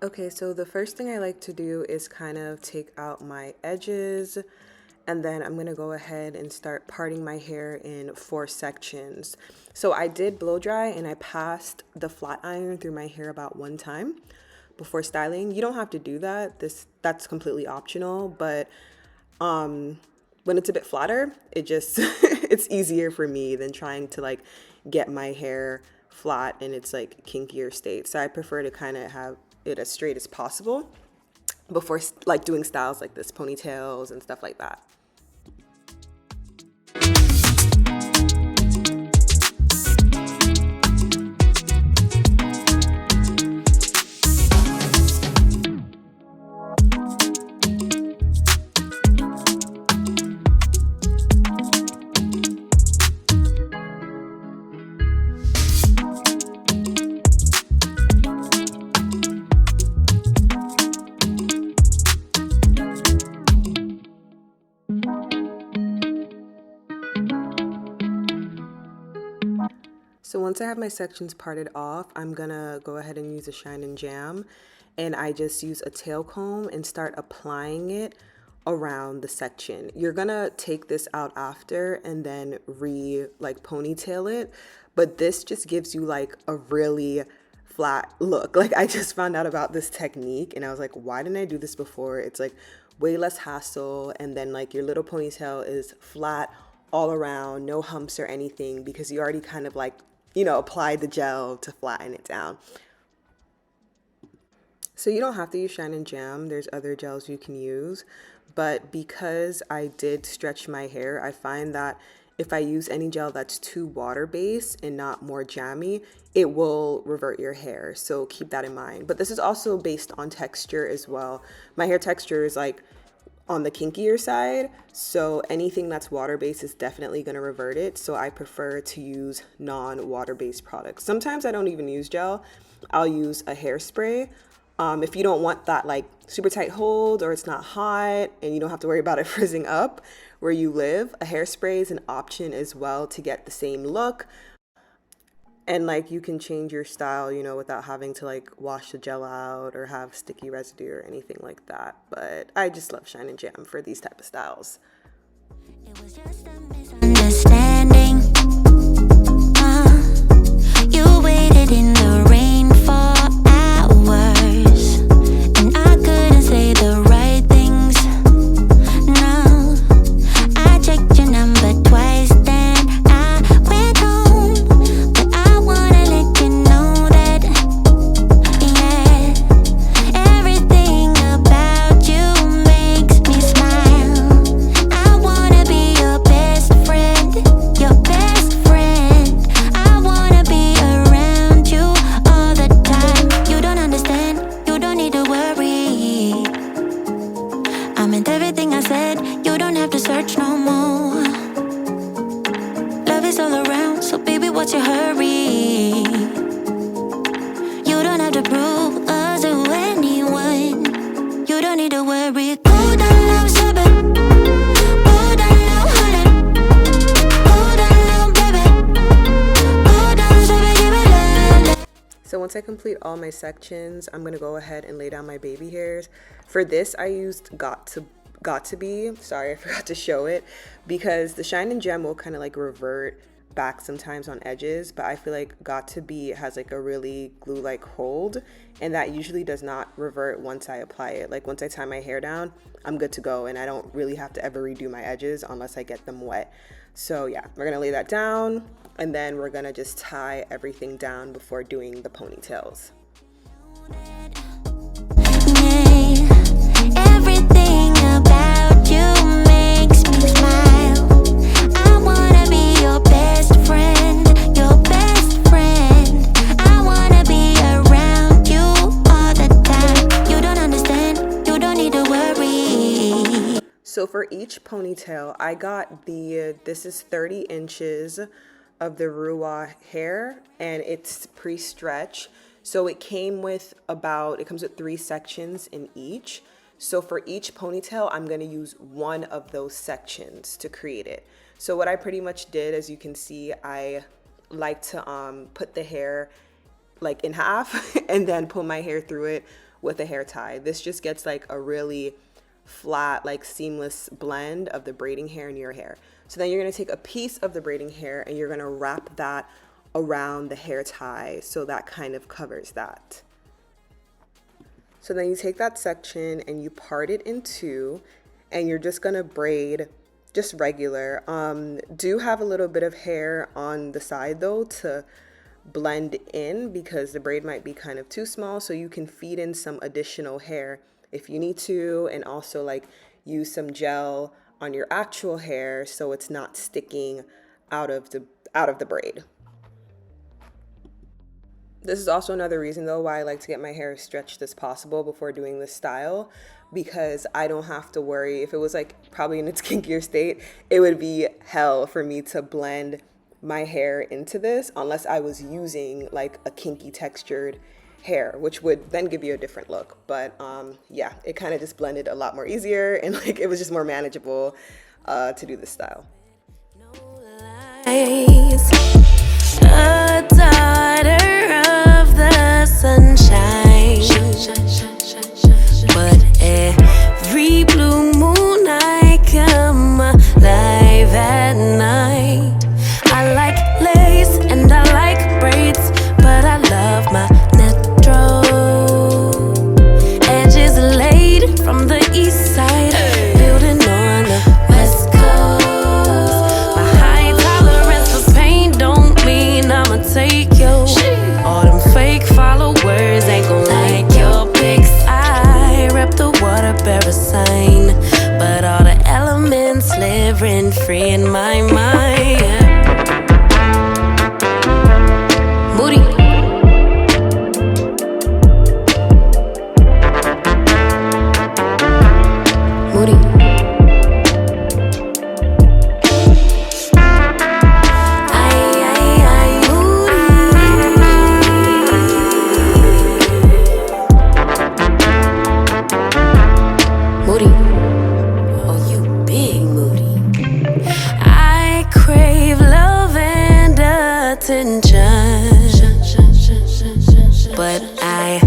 Okay, so the first thing I like to do is kind of take out my edges, and then I'm gonna go ahead and start parting my hair in 4 sections. So I did blow dry and I passed the flat iron through my hair about 1 time before styling. You don't have to do that. That's completely optional, but when it's a bit flatter, it just it's easier for me than trying to like get my hair flat in its like kinkier state. So I prefer to kind of have it as straight as possible before like doing styles like this, ponytails and stuff like that. So once I have my sections parted off, I'm gonna go ahead and use a shine and jam, and I just use a tail comb and start applying it around the section. You're gonna take this out after and then like ponytail it, but this just gives you like a really flat look. Like I just found out about this technique and I was like, why didn't I do this before? It's like way less hassle, and then like your little ponytail is flat all around, no humps or anything, because you already kind of like, applied the gel to flatten it down. So you don't have to use shine and jam. There's other gels you can use, but because I did stretch my hair, I find that if I use any gel that's too water-based and not more jammy, it will revert your hair. So keep that in mind. But this is also based on texture as well. My hair texture is like on the kinkier side, so anything that's water-based is definitely going to revert it. So I prefer to use non-water-based products. Sometimes I don't even use gel. I'll use a hairspray. If you don't want that like super tight hold, or it's not hot and you don't have to worry about it frizzing up where you live, a hairspray is an option as well to get the same look. And like you can change your style, without having to like wash the gel out or have sticky residue or anything like that. But I just love shine and jam for these type of styles. It was just a misunderstanding. You waited in the rain for hours, and I couldn't say the right things. No, I checked your number twice, then I went home. But I wanna let you know that, yeah, everything about you makes me smile. I wanna be your best friend, your best friend. I wanna be around you all the time. You don't understand, you don't need to worry. I meant everything I said, you don't have to search no more. Love is all around, so baby, what's your hurry? You don't have to prove us to anyone. You don't need to worry. Go down low, seven. Go down low, honey. Go down low, baby. Go down, seven, give it love. So once I complete all my sections, I'm gonna go ahead and lay down my baby hairs. For this, I used Got to Be. Sorry, I forgot to show it, because the shine and gem will kind of like revert back sometimes on edges, but I feel like Got to Be has like a really glue-like hold, and that usually does not revert once I apply it. Like once I tie my hair down, I'm good to go, and I don't really have to ever redo my edges unless I get them wet. So yeah, we're gonna lay that down, and then we're gonna just tie everything down before doing the ponytails. Everything about you makes me smile. I wanna be your best friend, your best friend. I wanna be around you all the time. You don't understand, you don't need to worry. So for each ponytail, I got this is 30 inches of the Ruwa hair, and it's pre-stretch. So it comes with 3 sections in each. So for each ponytail, I'm gonna use one of those sections to create it. So what I pretty much did, as you can see, I like to put the hair like in half and then pull my hair through it with a hair tie. This just gets like a really flat, like seamless blend of the braiding hair and your hair. So then you're going to take a piece of the braiding hair and you're going to wrap that around the hair tie, so that kind of covers that. So then you take that section and you part it in two, and you're just going to braid just regular. Do have a little bit of hair on the side though to blend in, because the braid might be kind of too small, so you can feed in some additional hair if you need to, and also like use some gel on your actual hair so it's not sticking out of the braid. This is also another reason though why I like to get my hair as stretched as possible before doing this style, because I don't have to worry. If it was like probably in its kinkier state, it would be hell for me to blend my hair into this unless I was using like a kinky textured hair, which would then give you a different look. But yeah, it kind of just blended a lot more easier, and like it was just more manageable to do this style. A daughter of the sunshine, but every blue moon I come alive at night. I like lace and I like braids, but I love my natural edges laid from the east side, building on the west coast. My high tolerance for pain don't mean I'ma take you. All them fake followers ain't gon' like your pics. I rep the water bearer sign, but all the elements live rent free in my mind. Moody. Moody. But I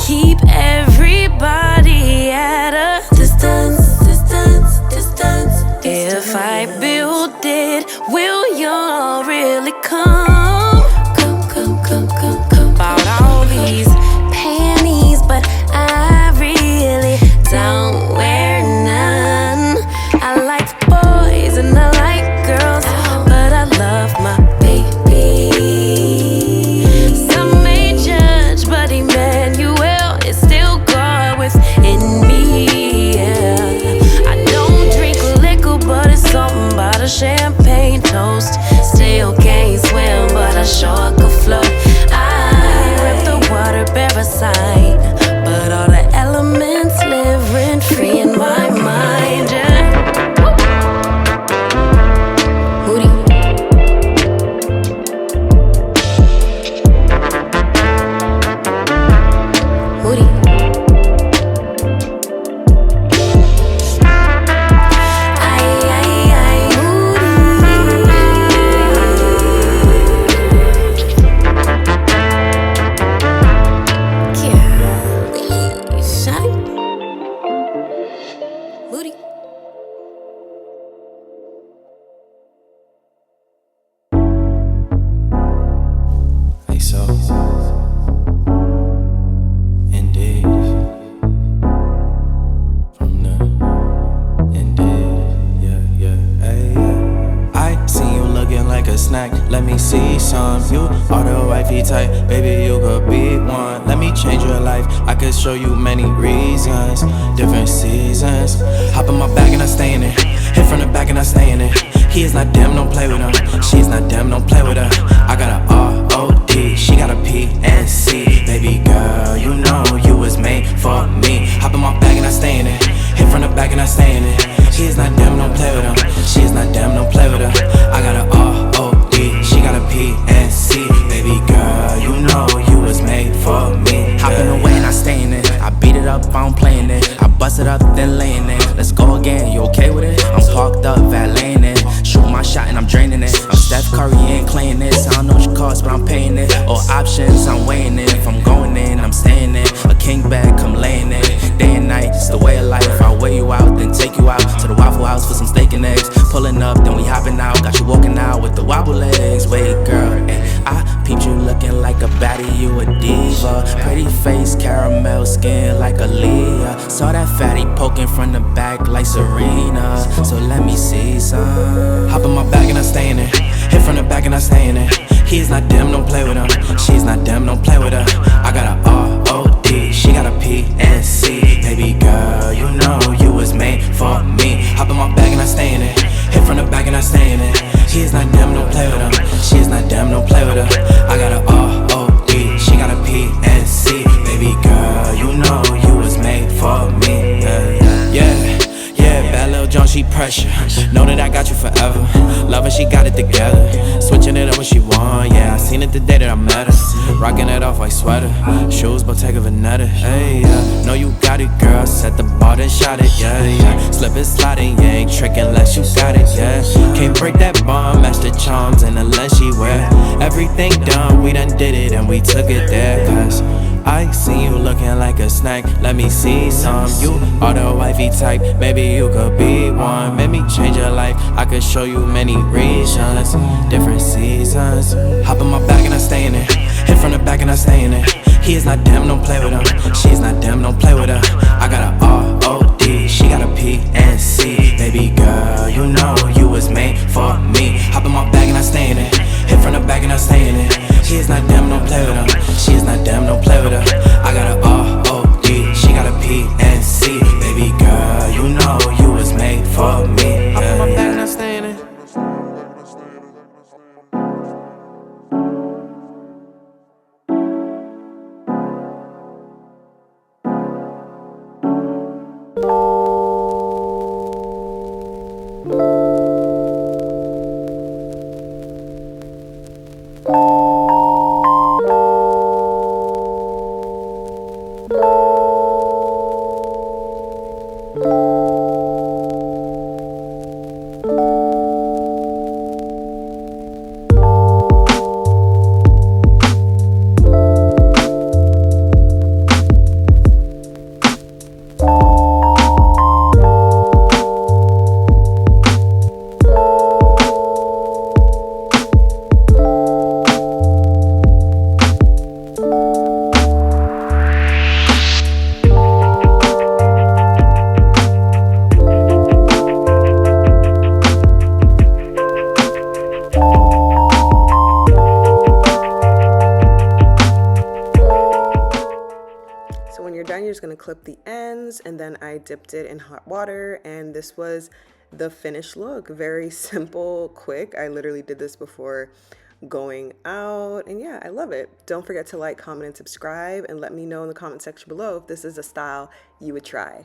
keep everybody at a distance. If I build it, will y'all really come? Bought all these panties, but I really don't wear none. I like boys and I like girls, but I love my baby. Some may judge, but Emmanuel is still God within me. Yeah. I don't drink liquor, but it's something about a champagne toast. Still can't swim, but I sure could float. I rip the water bearer sign, but all the elements live rent free in my mind. Yeah. Moody. Moody. Let me see some. You are the wifey type, baby, you could be one. Let me change your life, I could show you many reasons, different seasons. Hop in my bag and I stay in it, hit from the back and I stay in it. He is not damn, don't play with him. She is not damn, don't play with her. I got a R-O-D, she got a P-N-C. Baby girl, you know you was made for me. Hop in my bag and I stay in it, hit from the back and I stay in it. He is not damn, don't play with him. She is not damn, don't play with her. I got a R-O-D, she got a P-N-C. Baby girl, you know you was made for me. Hopping away and I stay in it, I beat it up, I don't play in it. I bust it up, then lay in it. Let's go again, you okay with it? I'm parked up, valeting it. Shoot my shot and I'm draining it. I'm Steph Curry, ain't playing this. I don't know what you cost, but I'm paying it. All options, I'm weighing it. If I'm going in, I'm staying in. A king bag, come lay it's the way of life. I'll weigh you out, then take you out to the Waffle House for some steak and eggs. Pulling up, then we hopping out. Got you walking out with the wobble legs. Wait, girl, I peeped you looking like a baddie, you a diva. Pretty face, caramel skin like a Leah. Saw that fatty poking from the back like Serena. So let me see some. Hop in my bag and I stay in it. Hit from the back and I stay in it. He's not them, don't play with him. She's not them, don't play with her. I got a R-O-D, she got a P-N-C. Baby girl, you know you was made for me. Hop in my bag and I stay in it. Hit from the back and I stay in it. He's not them, don't play with him. She's not them, don't play with her. I got a R-O-D, she got a P-N-C. Baby girl, you know you was made for me. Yeah, bad little John, she pressure. Know that I got you forever. Love her, she got it together. Switching it up when she want, yeah. I seen it the day that I met her. Rocking it off like sweater. Shoes, Bottega Veneta. Hey, yeah. Know you got it, girl. Set the bar, then shot it, yeah. Slip it, sliding, you ain't tricking unless you got it, yeah. Can't break that bond, match the charms and the lens she wear. Everything done, we done did it and we took it there, cause I see you looking like a snack, let me see some. You are the wifey type, maybe you could be one. Make me change your life, I could show you many reasons. Different seasons. Hop in my bag and I stay in it. Hit from the back and I stay in it. He is not them, don't play with him. She's not them, don't play with her. I got a R-O-D, she got a P-N-C. Baby girl, you know you was made for me. Hop in my bag and I stay in it. Hit from the back and I stay in it. She is not them, don't play with him. She is not them, don't play with her. I got a R-O-D, she got a P-N-C. Baby girl, you know you was made for me. Hop in my bag and I stay in it. You're just going to clip the ends, and then I dipped it in hot water, and this was the finished look. Very simple, quick. I literally did this before going out, and yeah, I love it. Don't forget to like, comment, and subscribe, and let me know in the comment section below if this is a style you would try.